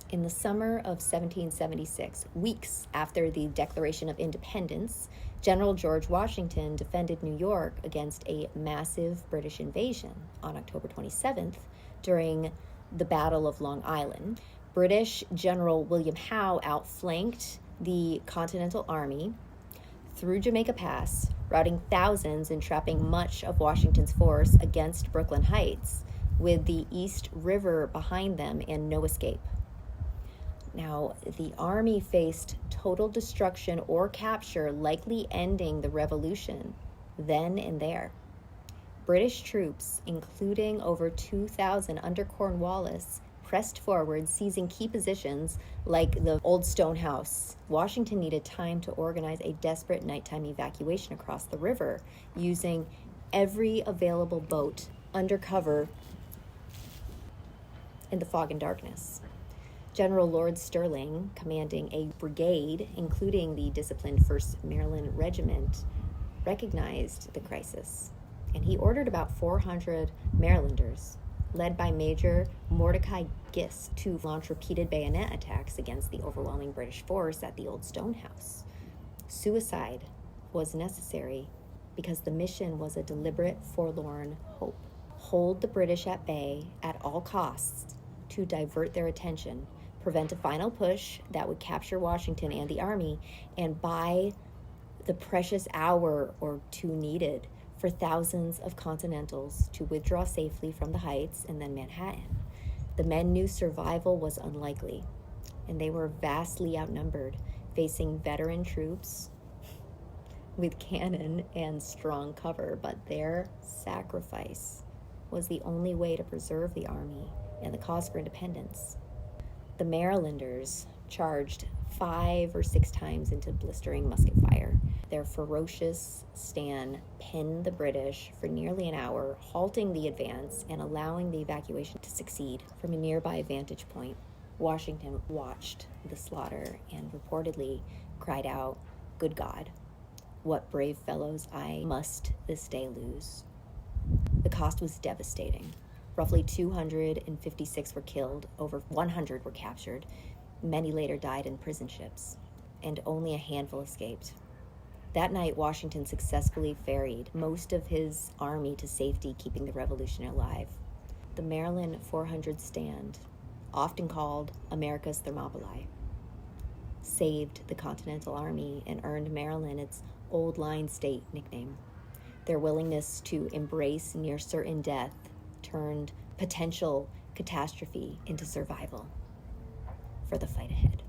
In the summer of 1776, weeks after the Declaration of Independence, General George Washington defended New York against a massive British invasion on October 27th during the Battle of Long Island. British General William Howe outflanked the Continental Army through Jamaica Pass, routing thousands and trapping much of Washington's force against Brooklyn Heights, with the East River behind them and no escape. Now, the army faced total destruction or capture, likely ending the revolution then and there. British troops, including over 2,000 under Cornwallis, pressed forward, seizing key positions like the Old Stone House. Washington needed time to organize a desperate nighttime evacuation across the river, using every available boat under cover in the fog and darkness. General Lord Sterling, commanding a brigade, including the disciplined 1st Maryland Regiment, recognized the crisis, and he ordered about 400 Marylanders, led by Major Mordecai Gist, to launch repeated bayonet attacks against the overwhelming British force at the Old Stone House. Suicide was necessary because the mission was a deliberate, forlorn hope. Hold the British at bay at all costs to divert their attention, prevent a final push that would capture Washington and the army, and buy the precious hour or two needed for thousands of Continentals to withdraw safely from the Heights and then Manhattan. The men knew survival was unlikely, and they were vastly outnumbered, facing veteran troops with cannon and strong cover, but their sacrifice was the only way to preserve the army and the cause for independence. The Marylanders charged 5 or 6 times into blistering musket fire. Their ferocious stand pinned the British for nearly an hour, halting the advance and allowing the evacuation to succeed. From a nearby vantage point, Washington watched the slaughter and reportedly cried out, "Good God, what brave fellows I must this day lose." The cost was devastating. Roughly 256 were killed, over 100 were captured, many later died in prison ships, and only a handful escaped. That night, Washington successfully ferried most of his army to safety, keeping the revolution alive. The Maryland 400 stand, often called America's Thermopylae, saved the Continental Army and earned Maryland its Old Line State nickname. Their willingness to embrace near certain death turned potential catastrophe into survival for the fight ahead.